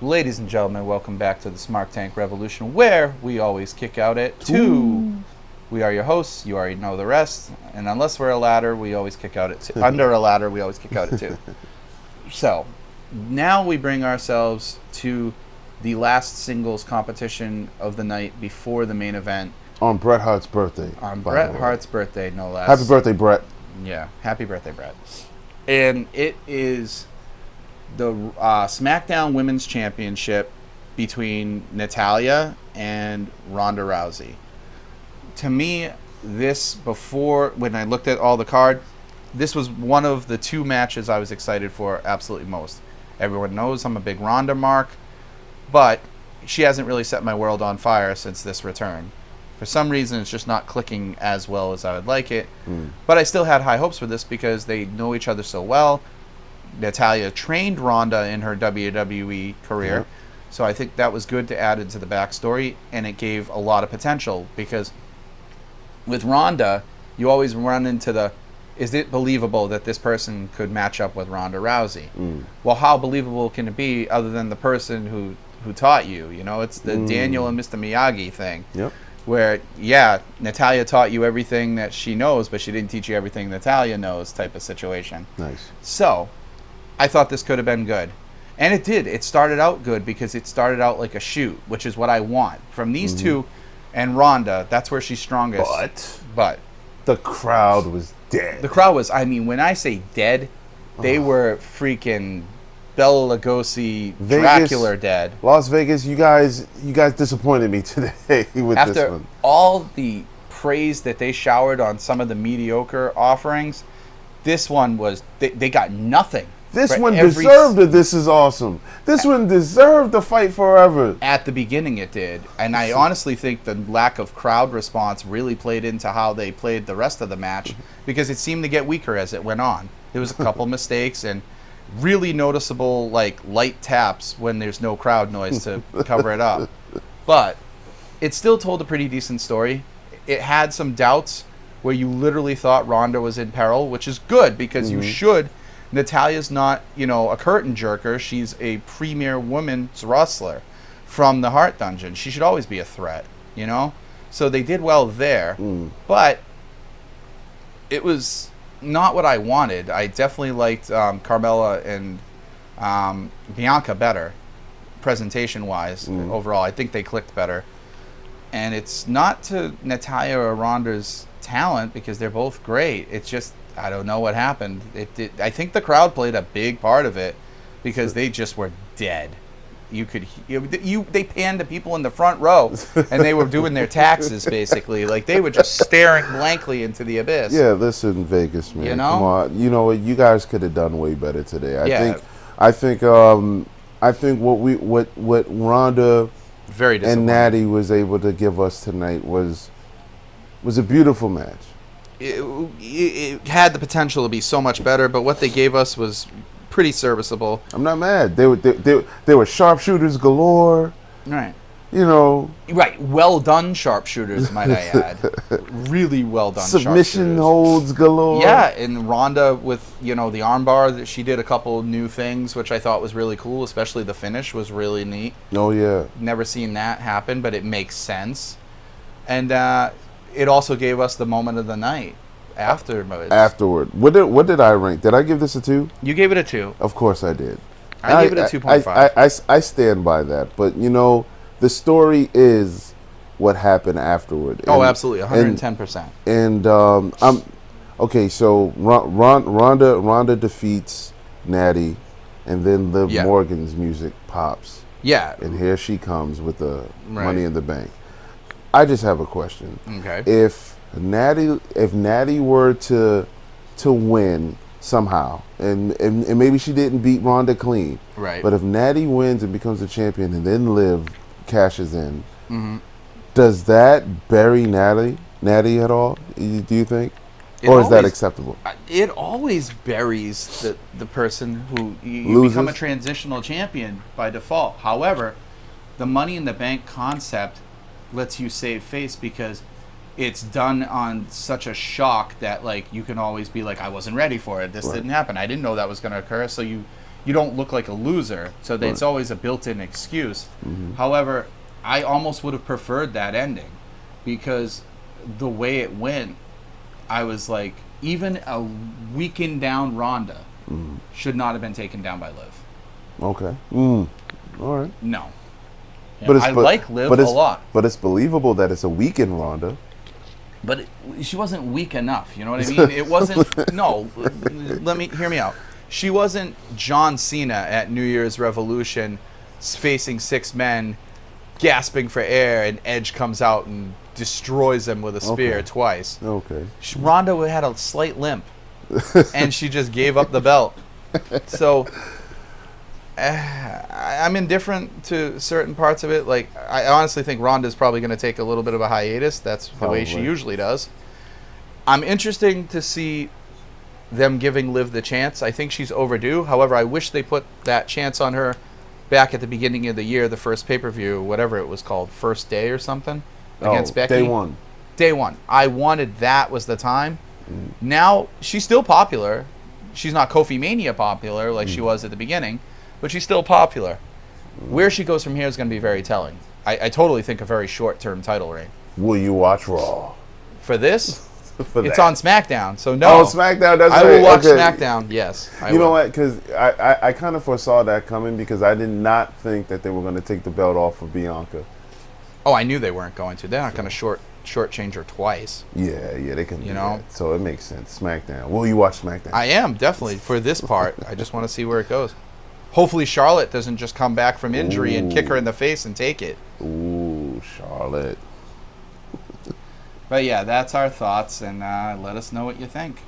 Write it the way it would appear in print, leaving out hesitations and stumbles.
Ladies and gentlemen, welcome back to the SmarkTank Revolution, where we always kick out at 2. We are your hosts. You already know the rest. And unless we're a ladder, we always kick out at 2. Under a ladder, we always kick out at 2. So, now we bring ourselves to the last singles competition of the night before the main event. On Bret Hart's birthday. On Bret Hart's birthday, no less. Happy birthday, Bret. Yeah, happy birthday, Bret. And it is the Smackdown Women's Championship between Natalya and Rhonda Rousey. To me, when I looked at all the card, this was one of the 2 matches I was excited for absolutely most. Everyone knows I'm a big Rhonda mark, but she hasn't really set my world on fire since this return. For some reason, it's just not clicking as well as I would like it. But I still had high hopes for this because they know each other so well. Natalya trained Rhonda in her WWE career. Yep. So I think that was good to add into the backstory, and it gave a lot of potential because with Rhonda, you always run into is it believable that this person could match up with Rhonda Rousey? Well, how believable can it be other than the person who taught you? You know, it's the Daniel and Mr. Miyagi thing. Yep. Where, yeah, Natalya taught you everything that she knows, but she didn't teach you everything Natalya knows type of situation. Nice. So, I thought this could have been good. And it did. It started out good because it started out like a shoot, which is what I want. From these 2 and Rhonda, that's where she's strongest. But the crowd was dead. The crowd was, when I say dead, they were freaking Bela Lugosi, Dracula dead. Las Vegas, you guys disappointed me today with this one. After all the praise that they showered on some of the mediocre offerings, this one was, they got nothing. This one deserved it. This is awesome. This one deserved to fight forever. At the beginning it did. And I honestly think the lack of crowd response really played into how they played the rest of the match because it seemed to get weaker as it went on. There was a couple mistakes and really noticeable light taps when there's no crowd noise to cover it up. But it still told a pretty decent story. It had some doubts where you literally thought Rhonda was in peril, which is good because you should. Natalya's not, a curtain jerker. She's a premier women's wrestler from the Heart Dungeon. She should always be a threat, So they did well there. But it was not what I wanted. I definitely liked Carmella and Bianca better, presentation-wise, overall. I think they clicked better. And it's not to Natalya or Rhonda's talent because they're both great. It's just, I don't know what happened. I think the crowd played a big part of it because they just were dead. They panned to people in the front row and they were doing their taxes basically. They were just staring blankly into the abyss. Yeah, listen, Vegas, man. Come on. You know what? You guys could have done way better today. I think what Rhonda and Natty was able to give us tonight was a beautiful match. It had the potential to be so much better, but what they gave us was pretty serviceable. I'm not mad. They were sharpshooters galore. Right. Right. Well done sharpshooters, might I add. Really well done submission holds galore. Yeah, and Rhonda with, the armbar, that she did a couple new things, which I thought was really cool, especially the finish was really neat. Oh, yeah. Never seen that happen, but it makes sense. And it also gave us the moment of the night afterwards. What did I rank? Did I give this a 2? You gave it a 2. Of course I did. I gave it a 2.5. I stand by that. But, the story is what happened afterward. Oh, absolutely. 110%. And I'm okay, so Rhonda defeats Natty, and then Liv Morgan's music pops. Yeah. And here she comes with the Money in the Bank. I just have a question. Okay. If Natty were to win somehow, and maybe she didn't beat Rhonda clean, right? But if Natty wins and becomes a champion, and then Liv cashes in, does that bury Natty at all? Do you think, or is that acceptable? It always buries the person who you become a transitional champion by default. However, the Money in the Bank concept lets you save face because it's done on such a shock that you can always be like, I wasn't ready for it. This didn't happen. I didn't know that was going to occur. So you you don't look like a loser. So it's always a built-in excuse. However, I almost would have preferred that ending because the way it went, I was like, even a weakened down Rhonda should not have been taken down by Liv. Okay. All right. No. Yeah, I like Liv a lot. But it's believable that it's a weakened Rhonda. But she wasn't weak enough. You know what I mean? It wasn't. No. Hear me out. She wasn't John Cena at New Year's Revolution facing 6 men, gasping for air, and Edge comes out and destroys him with a spear twice. Okay. Rhonda had a slight limp, and she just gave up the belt. So I'm indifferent to certain parts of it. Like, I honestly think Rhonda's probably going to take a little bit of a hiatus. That's the way she usually does. I'm interested to see them giving Liv the chance. I think she's overdue. However, I wish they put that chance on her back at the beginning of the year, the first pay-per-view, whatever it was called, First Day or something, against Becky. Day one. I wanted that was the time. Now, she's still popular. She's not Kofi Mania popular like she was at the beginning, but she's still popular. Where she goes from here is going to be very telling. I totally think a very short-term title reign. Will you watch Raw? For this? It's on SmackDown, so no. Oh, SmackDown, that's I will watch SmackDown, yes. You know what? Because I kind of foresaw that coming because I did not think that they were going to take the belt off of Bianca. Oh, I knew they weren't going to. They're not going to shortchange her twice. Yeah, they can. You know, so it makes sense. SmackDown. Will you watch SmackDown? I am definitely for this part. I just want to see where it goes. Hopefully, Charlotte doesn't just come back from injury and kick her in the face and take it. Ooh, Charlotte. But yeah, that's our thoughts, and let us know what you think.